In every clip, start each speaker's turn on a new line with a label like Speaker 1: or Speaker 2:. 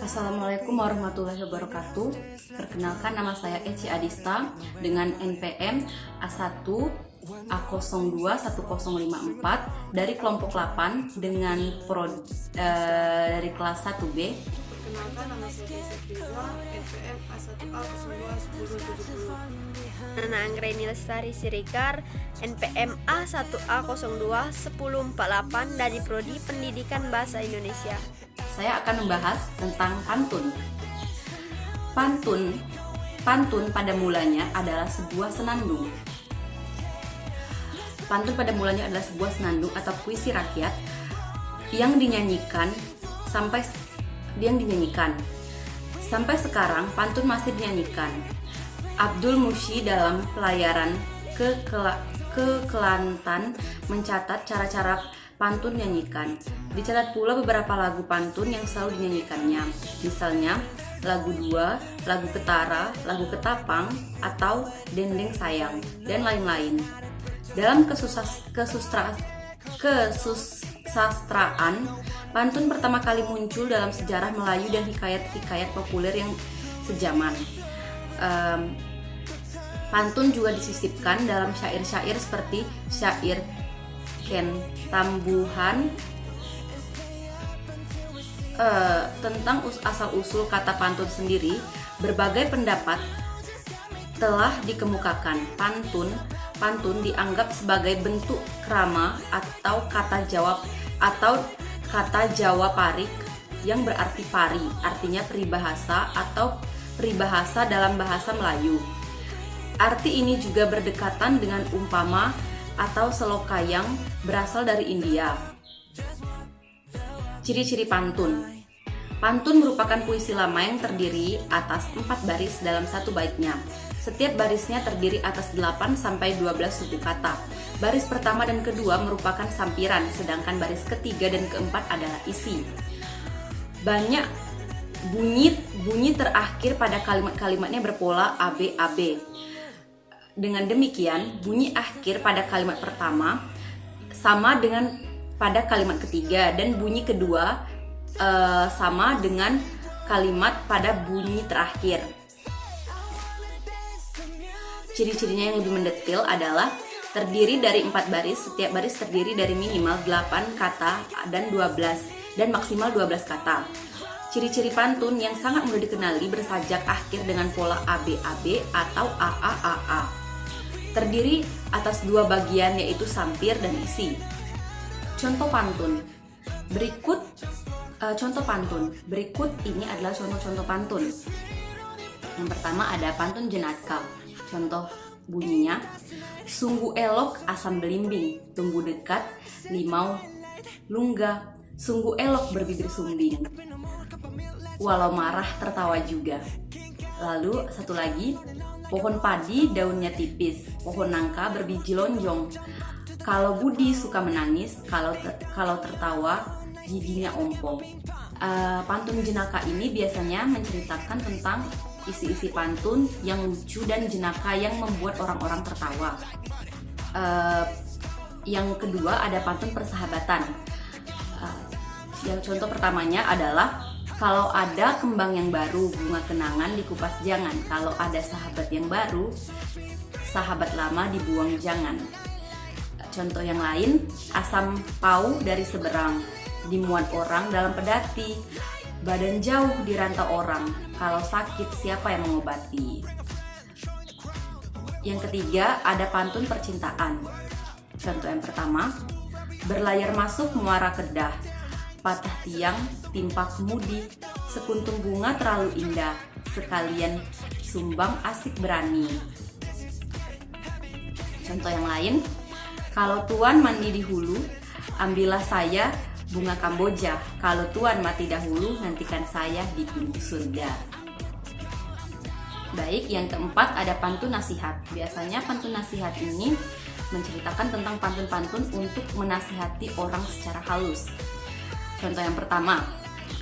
Speaker 1: Assalamualaikum warahmatullahi wabarakatuh. Perkenalkan, nama saya Eci Adista dengan NPM A1 A02 1054 dari kelompok 8 dengan dari kelas 1B.
Speaker 2: Perkenalkan, nama saya Desa Rizwa, NPM A1A 02 1070.
Speaker 3: Nana Anggreni Lestari Sirikar, NPM A1A 02 1048 dari Prodi Pendidikan Bahasa Indonesia.
Speaker 1: Saya akan membahas tentang pantun. Pantun pada mulanya adalah sebuah senandung. Pantun pada mulanya adalah sebuah senandung atau puisi rakyat yang dinyanyikan. Sampai sekarang pantun masih dinyanyikan. Abdul Mushi dalam pelayaran ke Kelantan mencatat cara-cara pantun dinyanyikan. Dicatat pula beberapa lagu pantun yang selalu dinyanyikannya. Misalnya lagu Dua, lagu Ketara, lagu Ketapang, atau Dendeng Sayang, dan lain-lain. Dalam kesusastraan, pantun pertama kali muncul dalam sejarah Melayu dan hikayat-hikayat populer yang sejaman. Pantun juga disisipkan dalam syair-syair seperti syair Ken Tambuhan. Tentang asal-usul kata pantun sendiri, berbagai pendapat telah dikemukakan. Pantun dianggap sebagai bentuk krama atau kata Jawa parik yang berarti pari, artinya peribahasa atau peribahasa dalam bahasa Melayu. Arti ini juga berdekatan dengan umpama atau selokayang berasal dari India. Ciri-ciri pantun. Pantun merupakan puisi lama yang terdiri atas 4 baris dalam satu baitnya. Setiap barisnya terdiri atas 8 sampai 12 suku kata. Baris pertama dan kedua merupakan sampiran, sedangkan baris ketiga dan keempat adalah isi. Banyak bunyi terakhir pada kalimat-kalimatnya berpola AB. Dengan demikian, bunyi akhir pada kalimat pertama sama dengan pada kalimat ketiga, dan bunyi kedua sama dengan kalimat pada bunyi terakhir. Ciri-cirinya yang lebih mendetail adalah terdiri dari 4 baris, setiap baris terdiri dari minimal 8 kata dan maksimal 12 kata. Ciri-ciri pantun yang sangat mudah dikenali bersajak akhir dengan pola AB atau AA. Terdiri atas 2 bagian, yaitu sampir dan isi. Contoh pantun. Berikut ini adalah contoh-contoh pantun. Yang pertama ada pantun jenaka. Contoh bunyinya: sungguh elok asam belimbing, tumbuh dekat limau lungga, sungguh elok berbibir sumbing, walau marah tertawa juga. Lalu satu lagi, pohon padi daunnya tipis, pohon nangka berbiji lonjong, kalau budi suka menangis, kalau tertawa giginya ompong. Pantun jenaka ini biasanya menceritakan tentang isi-isi pantun yang lucu dan jenaka yang membuat orang-orang tertawa. Yang kedua ada pantun persahabatan. Yang contoh pertamanya adalah: kalau ada kembang yang baru, bunga kenangan dikupas jangan. Kalau ada sahabat yang baru, sahabat lama dibuang jangan. Contoh yang lain, asam pau dari seberang, dimuat orang dalam pedati, badan jauh dirantau orang, kalau sakit siapa yang mengobati. Yang ketiga ada pantun percintaan. Contoh yang pertama, berlayar masuk muara kedah, patah tiang timpa kemudi, sekuntum bunga terlalu indah, sekalian sumbang asik berani. Contoh yang lain, kalau tuan mandi di hulu, ambillah saya bunga Kamboja, kalau tuan mati dahulu, nantikan saya di pintu surga. Baik, yang keempat ada pantun nasihat. Biasanya pantun nasihat ini menceritakan tentang pantun-pantun untuk menasihati orang secara halus. Contoh yang pertama,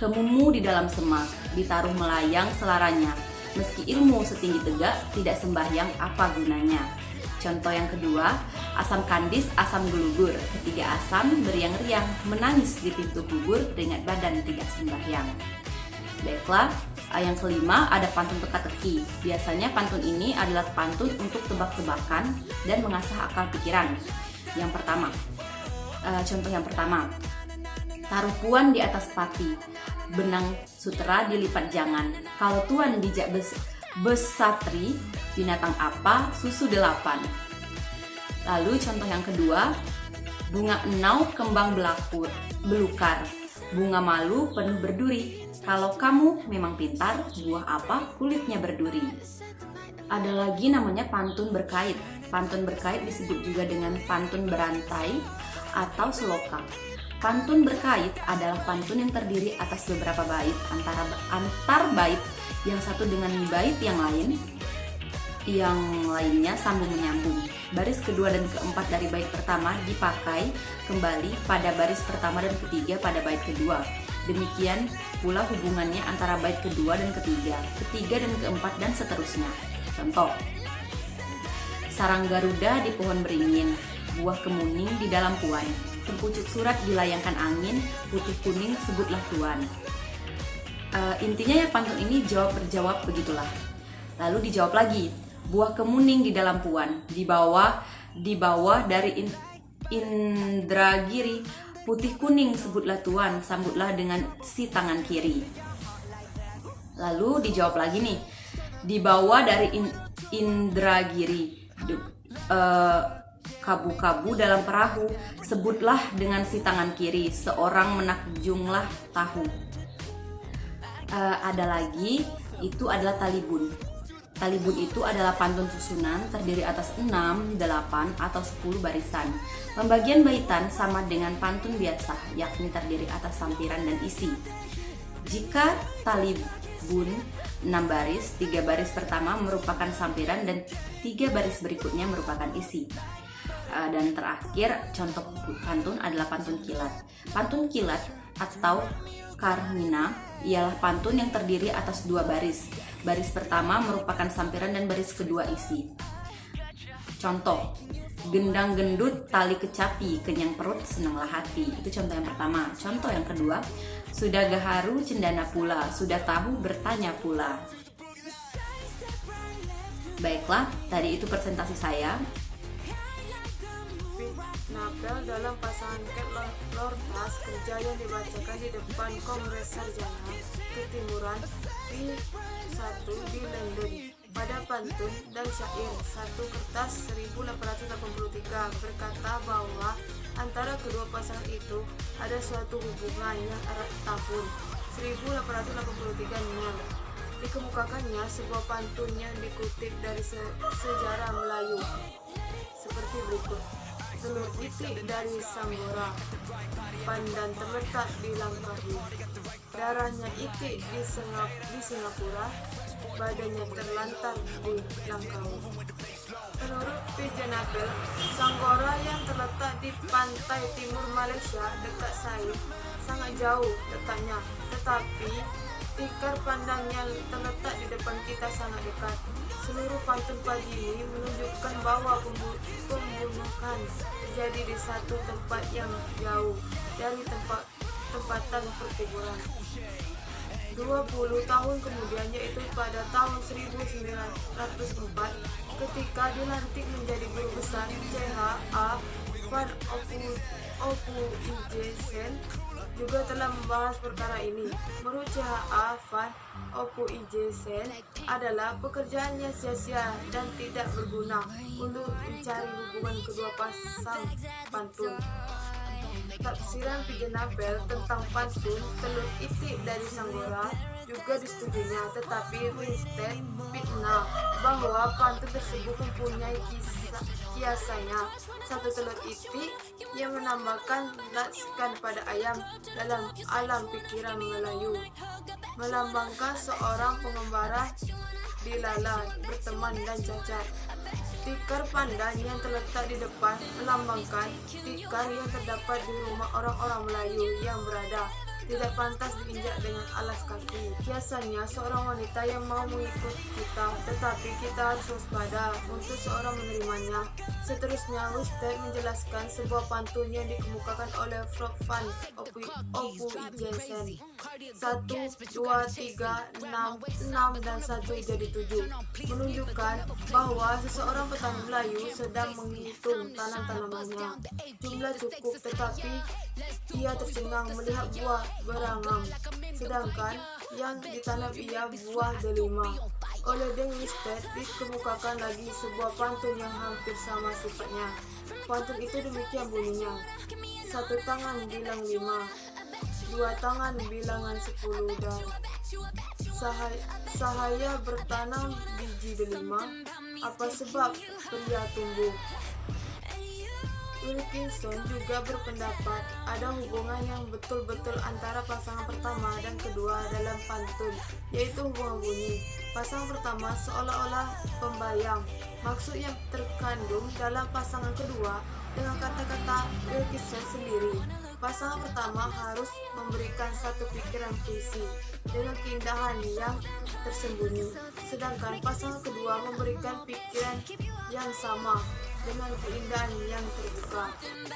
Speaker 1: kemumu di dalam semak, ditaruh melayang selaranya, meski ilmu setinggi tegak, tidak sembahyang apa gunanya. Contoh yang kedua, asam kandis, asam gelugur, ketiga asam beriang-riang, menangis di pintu kubur, teringat badan tidak sembahyang. Baiklah, yang kelima ada pantun teka-teki. Biasanya pantun ini adalah pantun untuk tebak-tebakan dan mengasah akal pikiran. Yang pertama, contoh yang pertama, taruh puan di atas pati, benang sutera dilipat jangan. Kalau tuan dijak besatri, binatang apa susu 8. Lalu contoh yang kedua, bunga enau kembang belukar, bunga malu penuh berduri. Kalau kamu memang pintar, buah apa kulitnya berduri. Ada lagi namanya pantun berkait. Pantun berkait disebut juga dengan pantun berantai atau seloka. Pantun berkait adalah pantun yang terdiri atas beberapa bait antar bait yang satu dengan bait yang lainnya sambung menyambung. Baris kedua dan keempat dari bait pertama dipakai kembali pada baris pertama dan ketiga pada bait kedua. Demikian pula hubungannya antara bait kedua dan ketiga dan keempat dan seterusnya. Contoh, sarang garuda di pohon beringin, buah kemuning di dalam puan, sempucuk surat dilayangkan angin, putih kuning sebutlah tuan. Intinya ya pantun ini jawab berjawab begitulah. Lalu dijawab lagi, buah kemuning di dalam puan, di bawah dari Indragiri, putih kuning sebutlah tuan, sambutlah dengan si tangan kiri. Lalu dijawab lagi nih, di bawah dari Indragiri, kabu-kabu dalam perahu, sebutlah dengan si tangan kiri, seorang menakjunglah tahu. Ada lagi, itu adalah talibun. Talibun itu adalah pantun susunan terdiri atas 6, 8, atau 10 barisan. Pembagian baitan sama dengan pantun biasa, yakni terdiri atas sampiran dan isi. Jika talibun 6 baris, 3 baris pertama merupakan sampiran dan 3 baris berikutnya merupakan isi. Dan terakhir, contoh pantun adalah pantun kilat. Pantun kilat atau karmina ialah pantun yang terdiri atas 2 baris. Baris pertama merupakan sampiran dan baris kedua isi. Contoh, gendang gendut tali kecapi, kenyang perut senanglah hati. Itu contoh yang pertama. Contoh yang kedua, sudah gaharu cendana pula, sudah tahu bertanya pula. Baiklah, tadi itu presentasi saya.
Speaker 2: Nabel dalam pasangan Ket Lortas kerja yang dibacakan di depan Kongres Sarjana Ketimuran P1 di London. Pada pantun dan syair 1 kertas 1883 berkata bahwa antara kedua pasangan itu ada suatu hubungan yang erat tahun 1883-nya. Dikemukakannya sebuah pantun yang dikutip dari sejarah Melayu seperti berikut. Telur itik dari Sanggora, pandan terletak di Langkawi, darahnya itik di Singapura, badannya terlantar di Langkawi. Menurut P.J. Nabel, Sanggora yang terletak di pantai timur Malaysia dekat Said sangat jauh letaknya, tetapi tikar pandang yang terletak di depan kita sangat dekat. Seluruh pantun pagi ini menunjukkan bahwa pembunuhan terjadi di satu tempat yang jauh dari tempatan perkuburan. 20 tahun kemudian, yaitu pada tahun 1904, ketika dilantik menjadi guru besar, C.H.A. Van Opu Ijesen juga telah membahas perkara ini. Menurut C.H.A. Van Opu Ijesen adalah pekerjaannya sia-sia dan tidak berguna untuk mencari hubungan kedua pasang pantun. Tafsiran P.J. Nabel tentang pantun telur itik dari Sanggora juga disetujuinya, tetapi Winstead fitnah bahwa pantun tersebut mempunyai kiasannya. Satu telur itik yang menambahkan naskan pada ayam dalam alam pikiran Melayu, melambangkan seorang pengembara dilala, berteman dan cacat. Tikar pandan yang terletak di depan melambangkan tikar yang terdapat di rumah orang-orang Melayu yang berada tidak pantas diinjak dengan alas kaki. Biasanya seorang wanita yang mau mengikut kita, tetapi kita harus waspada untuk seorang menerimanya. Seterusnya, Wisted menjelaskan sebuah pantun yang dikemukakan oleh Frog Van Opu Ijensen. 1, 2, 3, 6, dan 1 jadi 7 menunjukkan bahwa seseorang petani Melayu sedang menghitung tanam-tanamannya. Jumlah cukup, tetapi ia tercengang melihat buah berangam, sedangkan yang ditanam ia buah delima. Oleh Deng Wisted dikemukakan lagi sebuah pantun yang hampir sama sifatnya. Pantun itu demikian bunyinya: 1 tangan bilang 5, 2 tangan bilangan 10, dan sahaya bertanam biji delima, apa sebab pria tumbuh. Wilkinson juga berpendapat ada hubungan yang betul-betul antara pasangan pertama dan kedua dalam pantun, yaitu hubungan bunyi. Pasangan pertama seolah-olah pembayang maksud yang terkandung dalam pasangan kedua. Dengan kata-kata Wilkinson sendiri, pasangan pertama harus memberikan satu pikiran puisi dengan keindahan yang tersembunyi, sedangkan pasangan kedua memberikan pikiran yang sama dengan keindahan yang terbuka.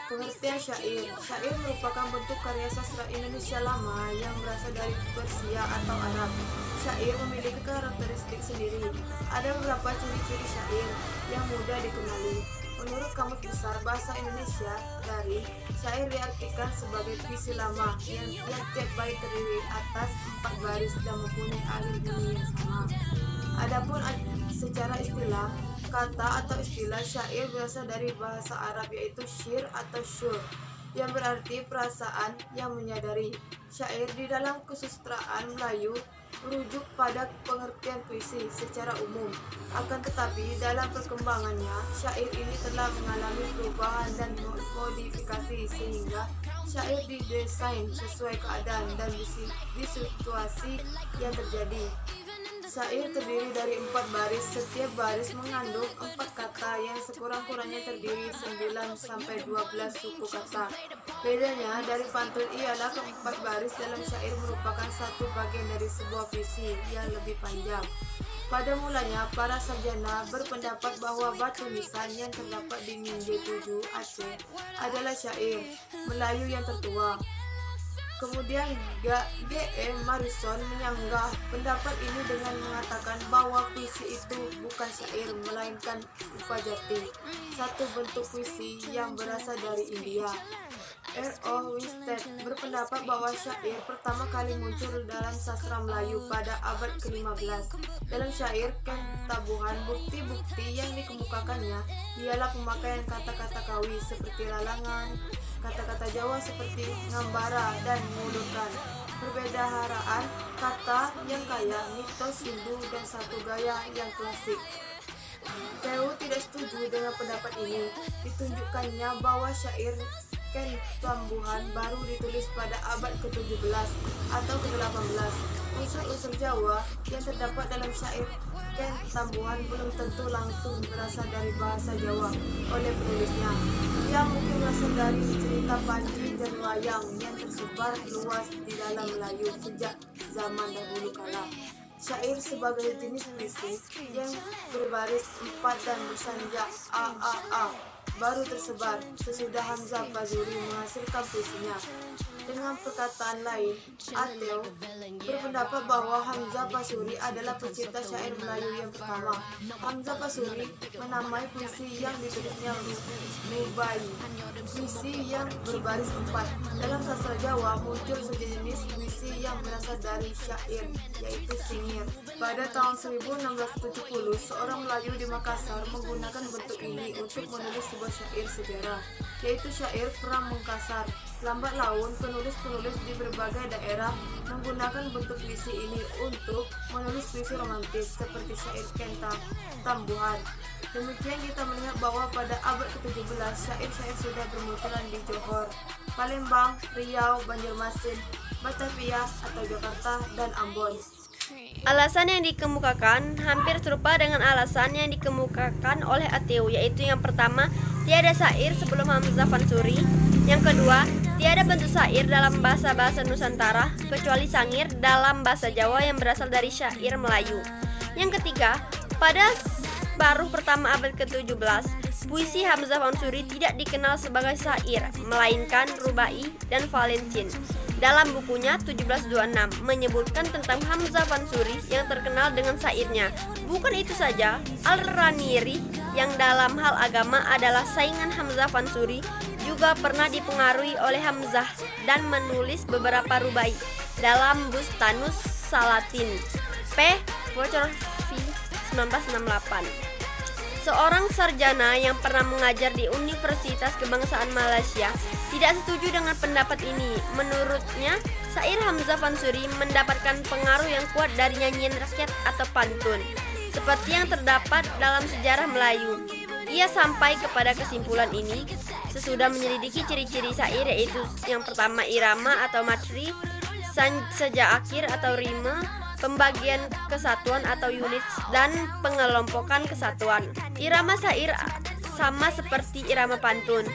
Speaker 2: Pengertian syair. Syair merupakan bentuk karya sastra Indonesia lama yang berasal dari Persia atau Arab. Syair memiliki karakteristik sendiri. Ada beberapa ciri-ciri syair yang mudah dikenali. Menurut Kamus Besar Bahasa Indonesia, dari syair diartikan sebagai puisi lama yang tiap bait terdiri atas 4 baris dan mempunyai akhir bunyi yang sama. Adapun secara istilah, kata atau istilah syair berasal dari bahasa Arab, yaitu syir atau syur, yang berarti perasaan yang menyadari. Syair di dalam kesusastraan Melayu merujuk pada pengertian puisi secara umum. Akan tetapi dalam perkembangannya, syair ini telah mengalami perubahan dan modifikasi sehingga syair didesain sesuai keadaan dan di situasi yang terjadi. Syair terdiri dari 4 baris. Setiap baris mengandung 4 kata yang sekurang-kurangnya terdiri 9-12 suku kata. Bedanya dari pantun ialah keempat baris dalam syair merupakan satu bagian dari sebuah puisi yang lebih panjang. Pada mulanya, para sarjana berpendapat bahwa batu nisan yang terdapat di Minje 7 Aceh adalah syair Melayu yang tertua. Kemudian G.E. Marison menyanggah pendapat ini dengan mengatakan bahwa puisi itu bukan syair melainkan upajati, satu bentuk puisi yang berasal dari India. R.O. Wisted berpendapat bahwa syair pertama kali muncul dalam sastra Melayu pada abad ke-15. Dalam syair Ken Tabuhan, bukti-bukti yang dikemukakannya ialah pemakaian kata-kata kawi seperti lalangan, kata-kata Jawa seperti ngambara dan mengulurkan, perbedaan kata yang kaya, mitos Hindu, dan satu gaya yang klasik. Theo tidak setuju dengan pendapat ini. Ditunjukkannya bahwa syair Ken Tambuhan baru ditulis pada abad ke-17 atau ke-18. Unsur-unsur Jawa yang terdapat dalam syair Ken Tambuhan belum tentu langsung berasal dari bahasa Jawa oleh penulisnya. Ia mungkin berasal dari cerita Panji dan wayang yang tersebar luas di dalam Melayu sejak zaman dahulu kala. Syair sebagai jenis puisi yang berbaris 4 dan bersanjak a baru tersebar sesudah Hamzah Fazuri menghasilkan puisinya. Dengan perkataan lain, Ateo berpendapat bahwa Hamzah Fazuri adalah pencipta syair Melayu yang pertama. Hamzah Fazuri menamai puisi yang ditulisnya Nubai, puisi yang berbaris 4. Dalam sastra Jawa muncul sejenis puisi yang berasal dari syair, yaitu singir. Pada tahun 1670, seorang Melayu di Makassar menggunakan bentuk ini untuk menulis sebuah syair sejarah, yaitu syair Perang Mengkasar. Lambat laun, penulis-penulis di berbagai daerah menggunakan bentuk puisi ini untuk menulis puisi romantis seperti syair Ken Tambuhan. Demikian kita melihat bahwa pada abad ke-17 syair-syair sudah bermunculan di Johor, Palembang, Riau, Banjarmasin, Batavia atau Jakarta, dan Ambon.
Speaker 3: Alasan yang dikemukakan hampir serupa dengan alasan yang dikemukakan oleh Ateo, yaitu yang pertama, tiada syair sebelum Hamzah Fazuri. Yang kedua, Tiada bentuk syair dalam bahasa-bahasa Nusantara kecuali sangir dalam bahasa Jawa yang berasal dari syair Melayu. Yang ketiga, pada paruh pertama abad ke-17, puisi Hamzah Fansuri tidak dikenal sebagai syair, melainkan rubai dan valencin. Dalam bukunya 1726 menyebutkan tentang Hamzah Fansuri yang terkenal dengan syairnya. Bukan itu saja, Al-Raniri yang dalam hal agama adalah saingan Hamzah Fansuri juga pernah dipengaruhi oleh Hamzah dan menulis beberapa rubai dalam Bustanus Salatin P. Vocorfi 1968. Seorang sarjana yang pernah mengajar di Universitas Kebangsaan Malaysia tidak setuju dengan pendapat ini. Menurutnya, syair Hamzah Fansuri mendapatkan pengaruh yang kuat dari nyanyian rakyat atau pantun, seperti yang terdapat dalam sejarah Melayu. Ia sampai kepada kesimpulan ini sesudah menyelidiki ciri-ciri syair, yaitu yang pertama irama atau matri, saja akhir atau rima, pembagian kesatuan atau unit, dan pengelompokan kesatuan. Irama syair sama seperti irama pantun.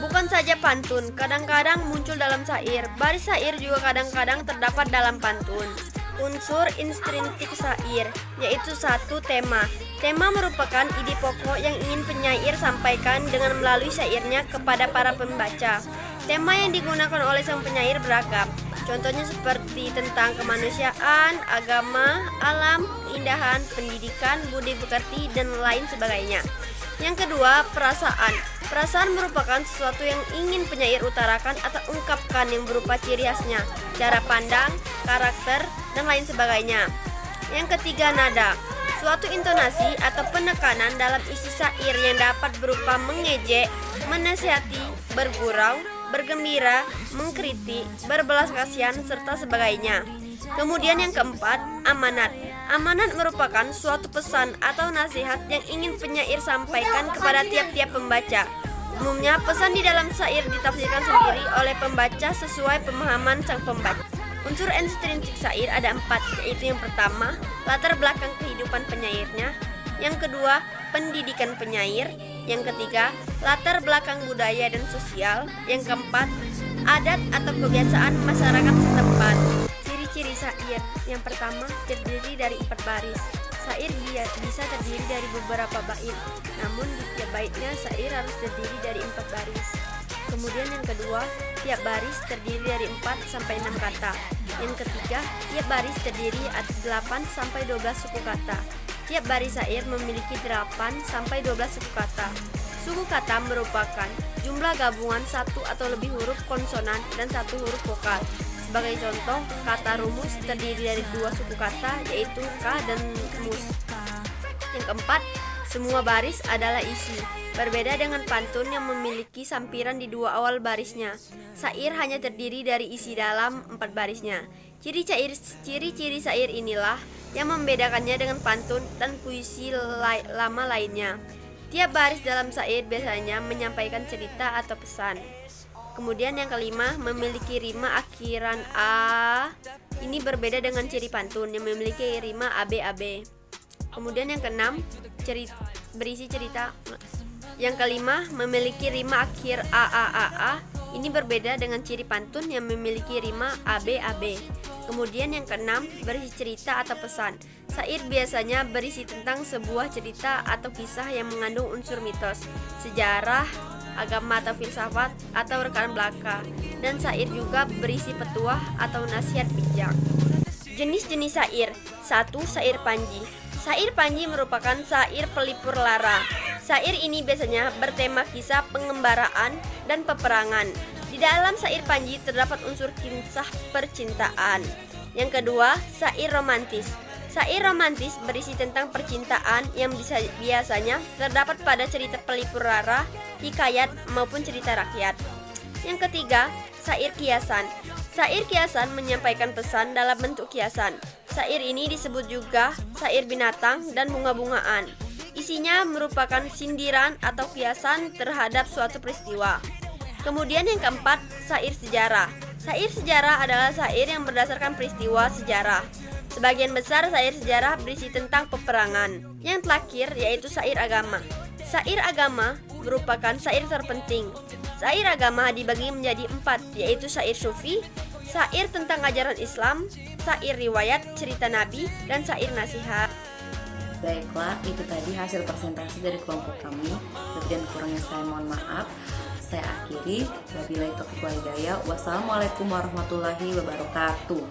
Speaker 3: Bukan saja pantun, kadang-kadang muncul dalam syair. Baris syair juga kadang-kadang terdapat dalam pantun. Unsur intrinsik syair, yaitu satu tema. Tema merupakan ide pokok yang ingin penyair sampaikan dengan melalui syairnya kepada para pembaca. Tema yang digunakan oleh sang penyair beragam. Contohnya seperti tentang kemanusiaan, agama, alam, keindahan, pendidikan, budi pekerti, dan lain sebagainya. Yang kedua, perasaan. Perasaan merupakan sesuatu yang ingin penyair utarakan atau ungkapkan yang berupa ciri khasnya, cara pandang, karakter, dan lain sebagainya. Yang ketiga, nada. Suatu intonasi atau penekanan dalam isi syair yang dapat berupa mengejek, menasihati, bergurau, bergembira, mengkritik, berbelas kasihan, serta sebagainya. Kemudian yang keempat, amanat. Amanat merupakan suatu pesan atau nasihat yang ingin penyair sampaikan kepada tiap-tiap pembaca. Umumnya pesan di dalam syair ditafsirkan sendiri oleh pembaca sesuai pemahaman sang pembaca. Unsur intrinsik syair ada 4, yaitu yang pertama, latar belakang kehidupan penyairnya. Yang kedua, pendidikan penyair. Yang ketiga, latar belakang budaya dan sosial. Yang keempat, adat atau kebiasaan masyarakat setempat. Ciri-ciri syair. Yang pertama, terdiri dari 4 baris. Syair bisa terdiri dari beberapa bait, namun di tiap baitnya syair harus terdiri dari 4 baris. Kemudian yang kedua, tiap baris terdiri dari 4 sampai 6 kata. Yang ketiga, tiap baris terdiri atas 8 sampai 12 suku kata. Tiap baris syair memiliki 8 sampai 12 suku kata. Suku kata merupakan jumlah gabungan satu atau lebih huruf konsonan dan satu huruf vokal. Sebagai contoh, kata rumus terdiri dari 2 suku kata, yaitu ka dan mus. Yang keempat, semua baris adalah isi. Berbeda dengan pantun yang memiliki sampiran di 2 awal barisnya, syair hanya terdiri dari isi dalam 4 barisnya. Ciri-ciri syair inilah yang membedakannya dengan pantun dan puisi lama lainnya. Tiap baris dalam syair biasanya menyampaikan cerita atau pesan. Kemudian yang kelima, memiliki rima akhiran a. Ini berbeda dengan ciri pantun yang memiliki rima ab-ab. Kemudian yang keenam, berisi cerita. Yang kelima, memiliki rima akhir a. Ini berbeda dengan ciri pantun yang memiliki rima ab-ab. Kemudian yang keenam, berisi cerita atau pesan. Syair biasanya berisi tentang sebuah cerita atau kisah yang mengandung unsur mitos, sejarah, agama atau filsafat, atau rekan belaka. Dan syair juga berisi petuah atau nasihat bijak. Jenis-jenis syair. 1. Syair panji. Syair panji merupakan syair pelipur lara. Syair ini biasanya bertema kisah pengembaraan dan peperangan. Di dalam syair panji terdapat unsur kisah percintaan. Yang kedua, syair romantis. Syair romantis berisi tentang percintaan yang biasanya terdapat pada cerita pelipur lara, hikayat maupun cerita rakyat. Yang ketiga, syair kiasan. Syair kiasan menyampaikan pesan dalam bentuk kiasan. Syair ini disebut juga syair binatang dan bunga-bungaan. Isinya merupakan sindiran atau kiasan terhadap suatu peristiwa. Kemudian yang keempat, syair sejarah. Syair sejarah adalah syair yang berdasarkan peristiwa sejarah. Sebagian besar syair sejarah berisi tentang peperangan. Yang terakhir yaitu syair agama. Syair agama merupakan syair terpenting. Syair agama dibagi menjadi 4, yaitu syair sufi, syair tentang ajaran Islam, syair riwayat, cerita Nabi, dan syair nasihat.
Speaker 1: Baiklah, itu tadi hasil presentasi dari kelompok kami. Lebih dan kurangnya saya mohon maaf. Saya akhiri. Wabillahi taufiq wal hidayah. Wassalamualaikum warahmatullahi wabarakatuh.